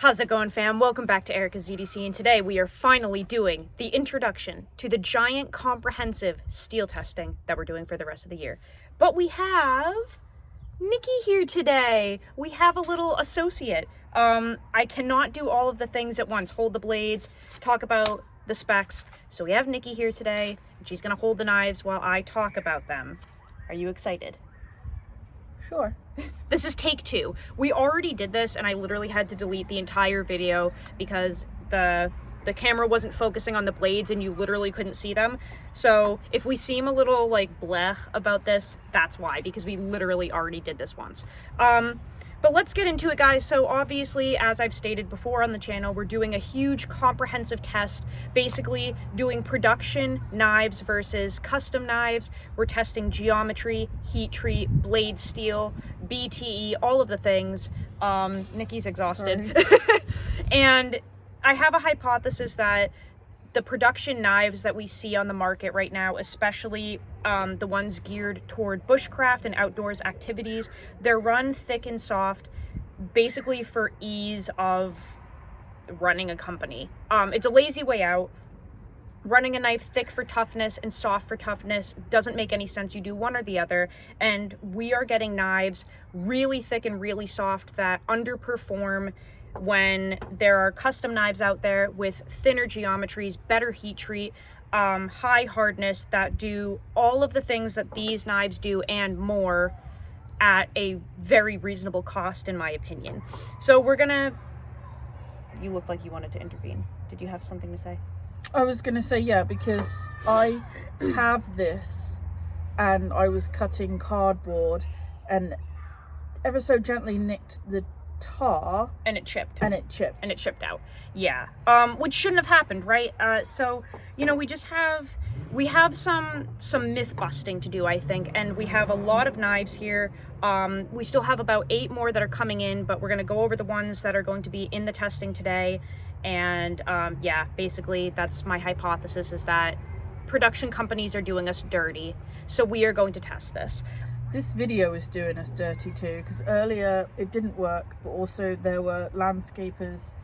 How's it going, fam? Welcome back to Erica's ZDC, and today we are finally doing the introduction to the giant comprehensive steel testing that we're doing for the rest of the year. But we have Nikki here today. We have a little associate. I cannot do all of the things at once. Hold the blades, talk about the specs. So we have Nikki here today, and she's gonna hold the knives while I talk about them. Are you excited? Sure. This is take two. We already did this and I literally had to delete the entire video because the camera wasn't focusing on the blades and you literally couldn't see them. So if we seem a little like bleh about this, that's why, because we literally already did this once. But let's get into it, guys. So obviously, as I've stated before on the channel, we're doing a huge comprehensive test, basically doing production knives versus custom knives. We're testing geometry, heat treat, blade steel, BTE, all of the things. Nikki's exhausted. And I have a hypothesis that the production knives that we see on the market right now, especially the ones geared toward bushcraft and outdoors activities, they're run thick and soft, basically for ease of running a company. It's a lazy way out. Running a knife thick for toughness and soft for toughness doesn't make any sense. You do one or the other, and we are getting knives really thick and really soft that underperform when there are custom knives out there with thinner geometries, better heat treat, high hardness, that do all of the things that these knives do and more at a very reasonable cost, in my opinion. So we're gonna... You look like you wanted to intervene. Did you have something to say? I was going to say, yeah, because I have this and I was cutting cardboard and ever so gently nicked the tar. And it chipped. And it chipped. And it chipped out. Yeah. Which shouldn't have happened, right? So, you know, we have some myth busting to do, I think, and we have a lot of knives here. We still have about 8 more that are coming in, but we're going to go over the ones that are going to be in the testing today. And yeah, basically that's my hypothesis, is that production companies are doing us dirty. So we are going to test this. This video is doing us dirty too, because earlier it didn't work, but also there were landscapers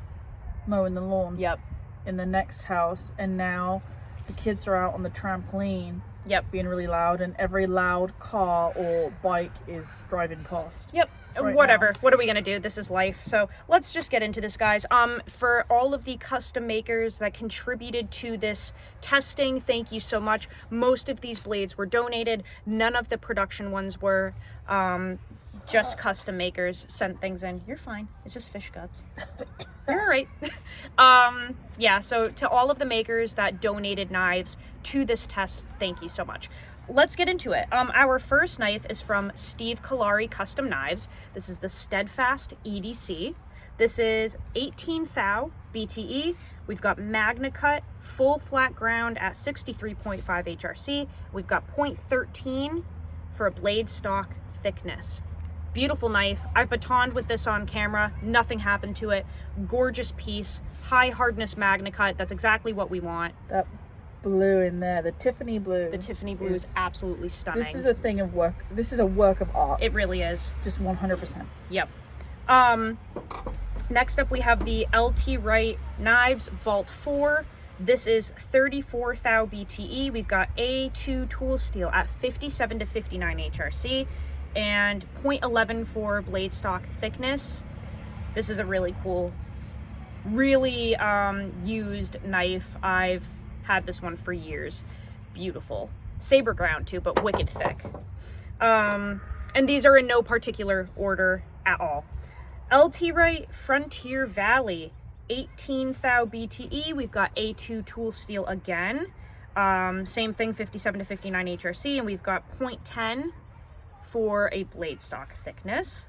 mowing the lawn. Yep. In the next house, and now the kids are out on the trampoline. Yep. Being really loud, and every loud car or bike is driving past. Yep. Right Whatever. now. What are we gonna do? This is life. So let's just get into this, guys. For all of the custom makers that contributed to this testing, thank you so much. Most of these blades were donated. None of the production ones were. Just custom makers sent things in. You're fine. It's just fish guts. You're all right. Yeah, so to all of the makers that donated knives to this test, thank you so much. Let's get into it. Our first knife is from Steve Kalari Custom Knives. This is the Steadfast EDC. This is 18 thou BTE. We've got Magna Cut, full flat ground at 63.5 HRC. We've got 0.13 for a blade stock thickness. Beautiful knife. I've batoned with this on camera. Nothing happened to it. Gorgeous piece. High hardness Magna Cut. That's exactly what we want. That blue in there, the Tiffany blue. The Tiffany blue is absolutely stunning. This is a thing of work. This is a work of art. It really is. Just 100%. Yep. Next up we have the LT Wright Knives Vault 4. This is 34 thou BTE. We've got A2 tool steel at 57 to 59 HRC and 0.11 for blade stock thickness. This is a really cool, really used knife. I've had this one for years. Beautiful. Saber ground too, but wicked thick. And these are in no particular order at all. LT Wright Frontier Valley 18 thou BTE. We've got A2 tool steel again. Same thing, 57 to 59 HRC, and we've got 0.10 for a blade stock thickness.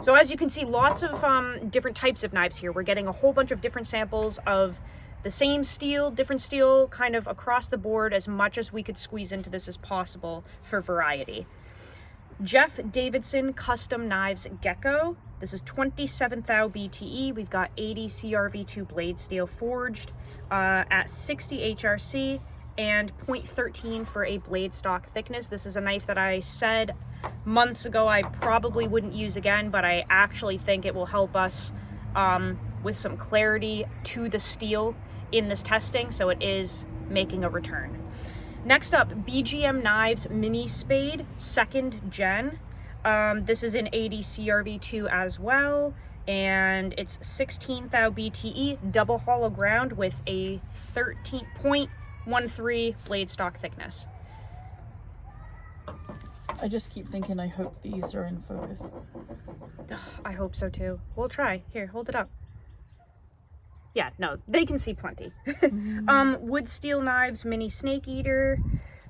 So as you can see, lots of different types of knives here. We're getting a whole bunch of different samples of the same steel, different steel, kind of across the board, as much as we could squeeze into this as possible for variety. Jeff Davidson Custom Knives Gecko. This is 27 thou BTE. We've got 80 CRV2 blade steel forged at 60 HRC and 0.13 for a blade stock thickness. This is a knife that I said months ago I probably wouldn't use again, but I actually think it will help us with some clarity to the steel in this testing, so it is making a return. Next up, BGM Knives Mini Spade, 2nd gen. This is an 80 CRV2 as well, and it's 16 thou BTE, double hollow ground with a 13.13 blade stock thickness. I just keep thinking, I hope these are in focus. I hope so too. We'll try. Here, hold it up. Yeah, no, they can see plenty. Wood Steel Knives Mini Snake Eater,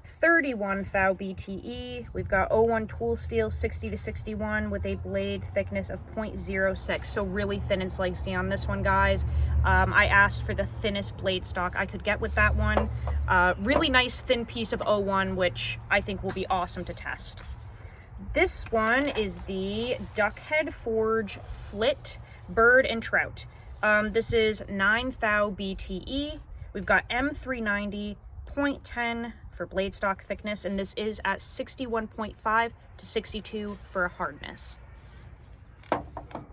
31 thou BTE. We've got 01 Tool Steel 60 to 61 with a blade thickness of 0.06. So really thin and slicey on this one, guys. I asked for the thinnest blade stock I could get with that one. Really nice thin piece of 01, which I think will be awesome to test. This one is the Duckhead Forge Flit Bird and Trout. This is 9 thou BTE. We've got M390, 0.10 for blade stock thickness, and this is at 61.5 to 62 for a hardness.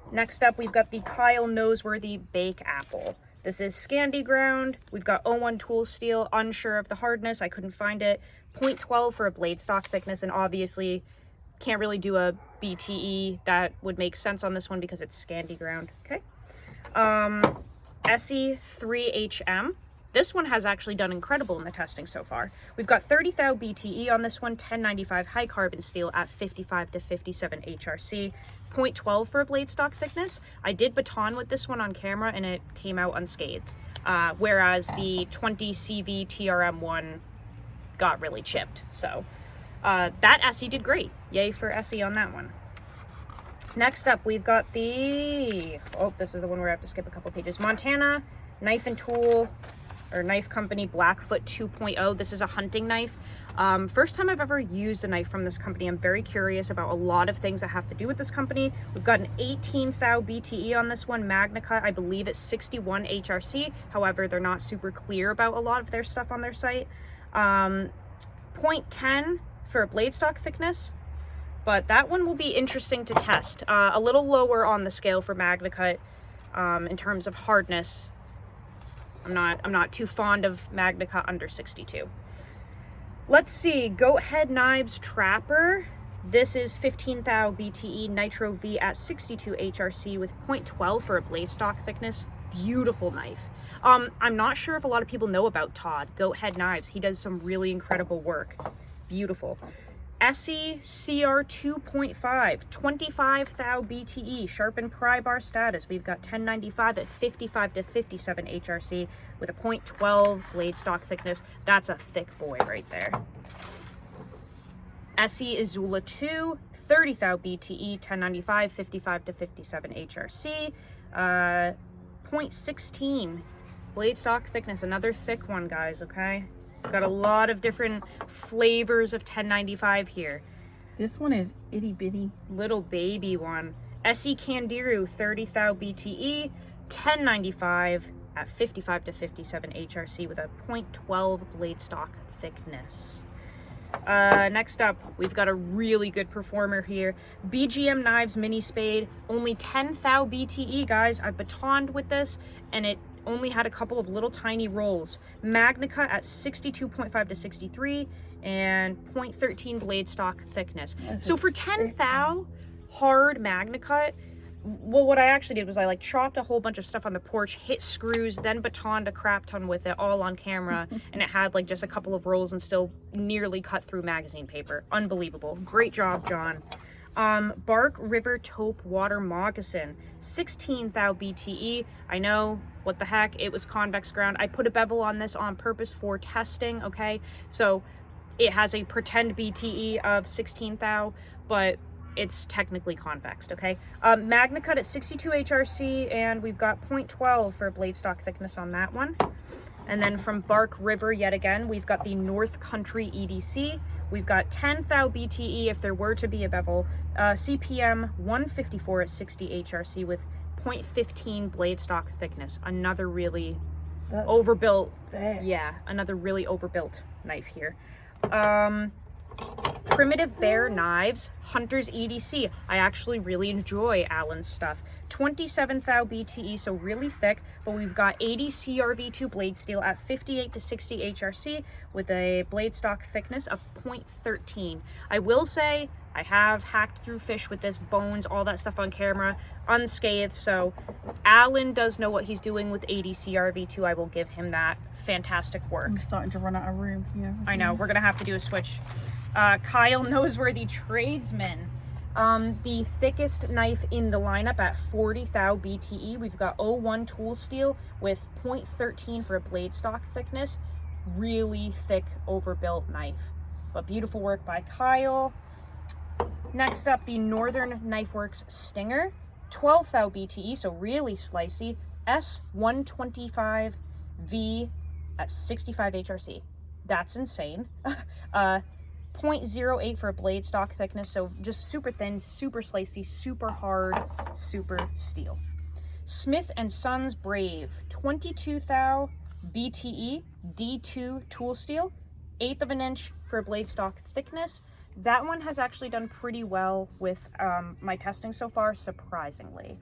Next up, we've got the Kyle Noseworthy Bake Apple. This is Scandi ground. We've got 01 Tool Steel, unsure of the hardness. I couldn't find it. 0.12 for a blade stock thickness, and obviously can't really do a BTE. That would make sense on this one because it's Scandi ground. Okay. SE 3HM. This one has actually done incredible in the testing so far. We've got 30 thou BTE on this one, 1095 high carbon steel at 55 to 57 HRC, 0.12 for a blade stock thickness. I did baton with this one on camera and it came out unscathed, whereas the 20 CV TRM one got really chipped. So that SE did great. Yay for SE on that one. Next up, we've got the, this is the one where I have to skip a couple pages. Montana Knife and Tool, or Knife Company Blackfoot 2.0. This is a hunting knife. First time I've ever used a knife from this company. I'm very curious about a lot of things that have to do with this company. We've got an 18 thou BTE on this one, MagnaCut. I believe it's 61 HRC. However, they're not super clear about a lot of their stuff on their site. 0.10 for a blade stock thickness. But that one will be interesting to test. A little lower on the scale for MagnaCut in terms of hardness. I'm not too fond of MagnaCut under 62. Let's see, Goathead Knives Trapper. This is 15 thou BTE Nitro V at 62 HRC with 0.12 for a blade stock thickness. Beautiful knife. I'm not sure if a lot of people know about Todd, Goathead Knives. He does some really incredible work. Beautiful. SE CR 2.5, 25 thou BTE, sharpened pry bar status. We've got 1095 at 55 to 57 HRC with a 0.12 blade stock thickness. That's a thick boy right there. SE Izula 2, 30 thou BTE, 1095, 55 to 57 HRC, 0.16 blade stock thickness. Another thick one, guys, okay? Got a lot of different flavors of 1095 here. This one is itty bitty. Little baby one. SE Candiru 30 thou BTE, 1095 at 55 to 57 HRC with a 0.12 blade stock thickness. Next up, we've got a really good performer here. BGM Knives Mini Spade, only 10 thou BTE, guys. I've batoned with this and it only had a couple of little tiny rolls. MagnaCut at 62.5 to 63 and 0.13 blade stock thickness. So for 10 thou hard MagnaCut, well, what I actually did was I chopped a whole bunch of stuff on the porch, hit screws, then batoned a crap ton with it all on camera, and it had just a couple of rolls and still nearly cut through magazine paper. Unbelievable. Great job, John. Bark River Taupe Water Moccasin, 16 thou BTE. I know, what the heck, it was convex ground. I put a bevel on this on purpose for testing, okay? So it has a pretend BTE of 16 thou, but it's technically convexed, okay? MagnaCut at 62 HRC, and we've got 0.12 for blade stock thickness on that one. And then from Bark River, yet again, we've got the North Country EDC. We've got 10 thou BTE if there were to be a bevel. CPM 154 at 60 HRC with 0.15 blade stock thickness. Another really overbuilt, yeah, another really overbuilt knife here. Primitive Bear Knives, Hunter's EDC. I actually really enjoy Alan's stuff. 27 thou BTE, so really thick, but we've got 80 CRV2 blade steel at 58 to 60 HRC with a blade stock thickness of 0.13. I will say I have hacked through fish with this, bones, all that stuff on camera, unscathed, so Alan does know what he's doing with 80 CRV2. I will give him that. Fantastic work. I'm starting to run out of room here. I know, we're gonna have to do a switch. Kyle Noseworthy Tradesman. The thickest knife in the lineup at 40 thou BTE. We've got 01 tool steel with 0.13 for a blade stock thickness. Really thick, overbuilt knife. But beautiful work by Kyle. Next up, the Northern Knife Works Stinger. 12 thou BTE, so really slicey. S125V at 65 HRC. That's insane. 0.08 for a blade stock thickness, so just super thin, super slicey, super hard, super steel. Smith & Sons Brave, 22 thou BTE, D2 tool steel, 1/8 of an inch for a blade stock thickness. That one has actually done pretty well with my testing so far, surprisingly.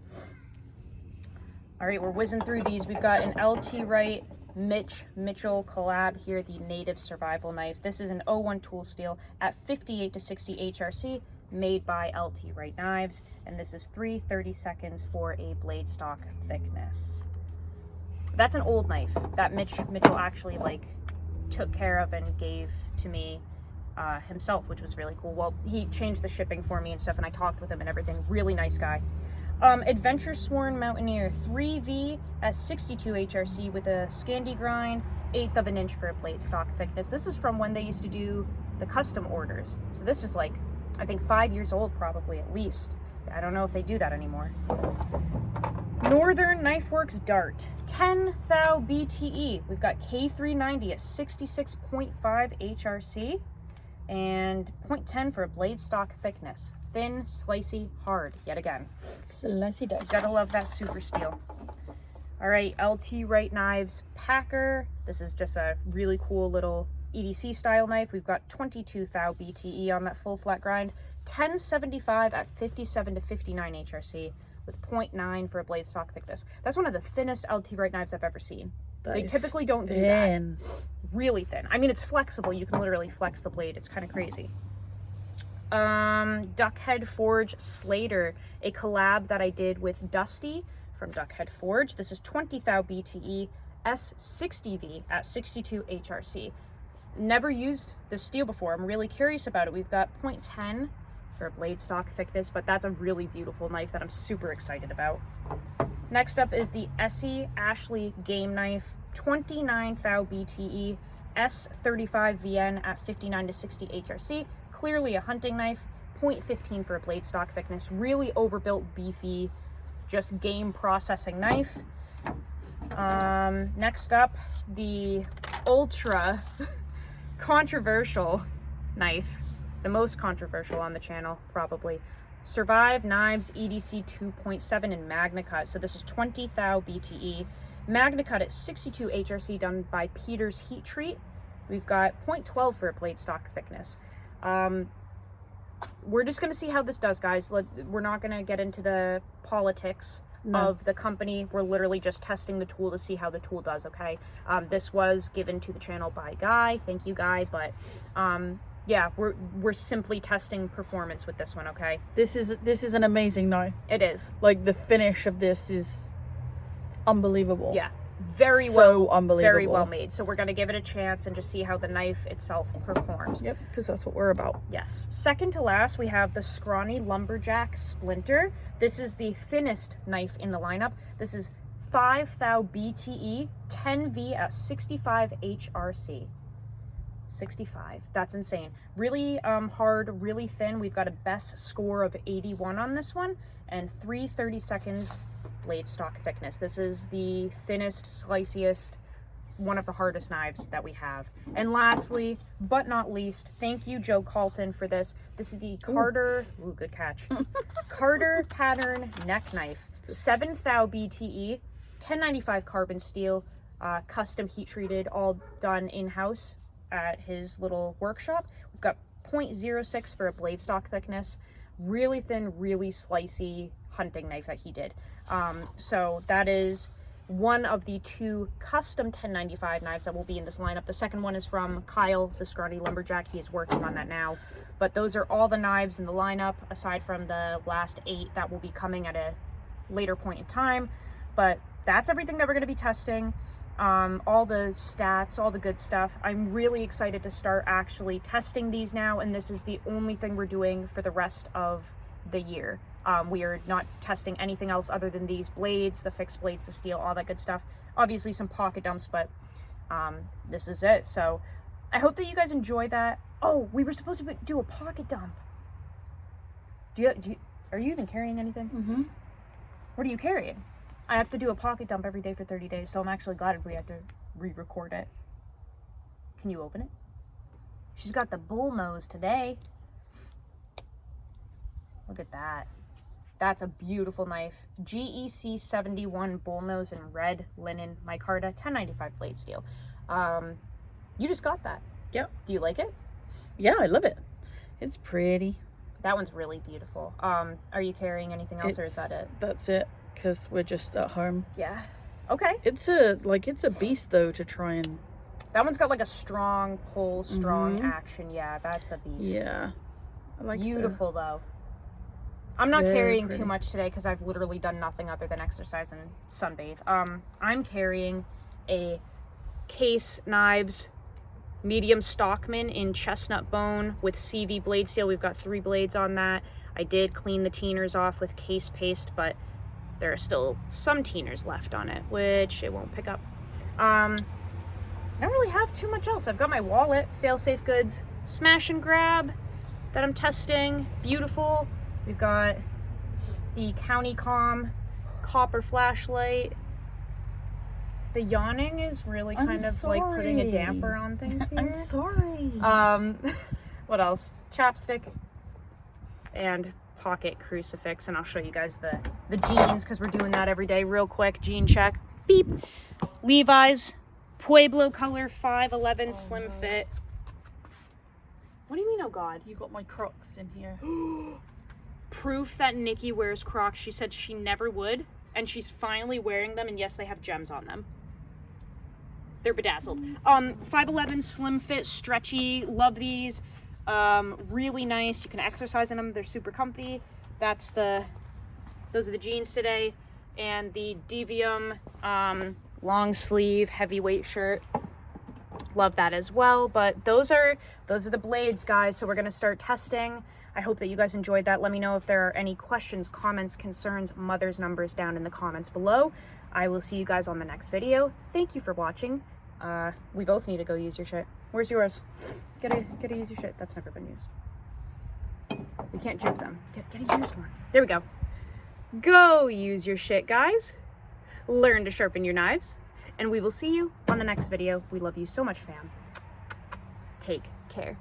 All right, we're whizzing through these. We've got an LT Wright Mitchell collab here, the Native Survival Knife. This is an 01 tool steel at 58 to 60 HRC, made by LT Wright Knives, and this is 3:30 seconds for a blade stock thickness. That's an old knife that Mitchell actually took care of and gave to me himself, which was really cool. Well, he changed the shipping for me and stuff, and I talked with him and everything. Really nice guy. Adventure Sworn Mountaineer 3V at 62 HRC with a Scandi grind, 1/8 of an inch for a blade stock thickness. This is from when they used to do the custom orders. So this is I think 5 years old probably at least. I don't know if they do that anymore. Northern Knife Works Dart, 10 thou BTE. We've got K390 at 66.5 HRC and 0.10 for a blade stock thickness. Thin, slicey, hard, yet again. Slicey dicey. Gotta love that super steel. All right, LT Wright Knives Packer. This is just a really cool little EDC style knife. We've got 22 thou BTE on that full flat grind. 1075 at 57 to 59 HRC with 0.9 for a blade stock thickness. That's one of the thinnest LT Wright knives I've ever seen. They typically don't do that. Really thin. I mean, it's flexible. You can literally flex the blade. It's kind of crazy. Duckhead Forge Slater, a collab that I did with Dusty from Duckhead Forge. This is 20 thou BTE, S60V at 62 HRC. Never used this steel before. I'm really curious about it. We've got 0.10 for a blade stock thickness, but that's a really beautiful knife that I'm super excited about. Next up is the Essie Ashley Game Knife, 29 thou BTE, S35VN at 59 to 60 HRC. Clearly a hunting knife, 0.15 for a blade stock thickness. Really overbuilt, beefy, just game processing knife. Next up, the ultra controversial knife, the most controversial on the channel, probably. Survive Knives EDC 2.7 in Magna Cut. So this is 20 thou BTE. Magna Cut at 62 HRC, done by Peter's Heat Treat. We've got 0.12 for a blade stock thickness. We're just going to see how this does, guys. We're not going to get into the politics of the company. We're literally just testing the tool to see how the tool does, okay? This was given to the channel by Guy. Thank you, Guy. But yeah, we're simply testing performance with this one, okay? This is an amazing knife. It is. Like, the finish of this is unbelievable. Yeah. Unbelievable. Very well made. So we're going to give it a chance and just see how the knife itself performs. Yep, because that's what we're about. Yes. Second to last, we have the Scrawny Lumberjack Splinter. This is the thinnest knife in the lineup. This is 5 thou BTE, 10V at 65 HRC. 65. That's insane. Really hard, really thin. We've got a best score of 81 on this one, and 3:30 seconds blade stock thickness. This is the thinnest, sliciest, one of the hardest knives that we have. And lastly, but not least, thank you, Joe Calton, for this. This is the Carter, good catch, Carter Pattern Neck Knife, 7 thou BTE, 1095 carbon steel, custom heat treated, all done in-house at his little workshop. We've got .06 for a blade stock thickness. Really thin, really slicey hunting knife that he did. So that is one of the 2 custom 1095 knives that will be in this lineup. The second one is from Kyle, the Scrawny Lumberjack. He is working on that now. But those are all the knives in the lineup, aside from the last 8 that will be coming at a later point in time. But that's everything that we're going to be testing. All the stats, all the good stuff. I'm really excited to start actually testing these now, and this is the only thing we're doing for the rest of the year. We are not testing anything else other than these blades, the fixed blades, the steel, all that good stuff. Obviously some pocket dumps, but this is it. So I hope that you guys enjoy that. Oh, we were supposed to do a pocket dump. Are you even carrying anything? Mm-hmm. What are you carrying? I have to do a pocket dump every day for 30 days, so I'm actually glad we have to re-record it. Can you open it? She's got the bull nose today. Look at that. That's a beautiful knife. GEC 71 bullnose in red linen micarta, 1095 blade steel. You just got that. Yep. Do you like it? Yeah, I love it. It's pretty. That one's really beautiful. Are you carrying anything else, or is that it? That's it, because we're just at home. Yeah. Okay. It's a beast though to try and. That one's got like a strong pull, strong action. Yeah, that's a beast. Yeah. I like beautiful though. I'm not very carrying pretty. too much today because I've literally done nothing other than exercise and sunbathe. I'm carrying a Case Knives medium Stockman in chestnut bone with CV blade steel. We've got 3 blades on that. I did clean the teeners off with Case paste, but there are still some teeners left on it, which it won't pick up. I don't really have too much else. I've got my wallet, Failsafe Goods Smash and Grab that I'm testing. Beautiful. We've got the County-Com copper flashlight. The yawning is really kind of like putting a damper on things here. I'm sorry. What else? Chapstick and pocket crucifix, and I'll show you guys the jeans because we're doing that every day. Real quick, jean check. Beep. Levi's Pueblo color 511 slim fit. What do you mean, oh God? You got my Crocs in here. Proof that Nikki wears Crocs. She said she never would, and she's finally wearing them, and yes, they have gems on them. They're bedazzled. 511 slim fit, stretchy. Love these. Really nice. You can exercise in them. They're super comfy. Those are the jeans today, and the Devium long sleeve heavyweight shirt. Love that as well. But those are the blades, guys. So we're gonna start testing. I hope that you guys enjoyed that. Let me know if there are any questions, comments, concerns, mother's numbers down in the comments below. I will see you guys on the next video. Thank you for watching. We both need to go use your shit. Where's yours? Gotta use your shit. That's never been used. We can't juke them. Get a used one. There we go. Go use your shit, guys. Learn to sharpen your knives. And we will see you on the next video. We love you so much, fam. Take care.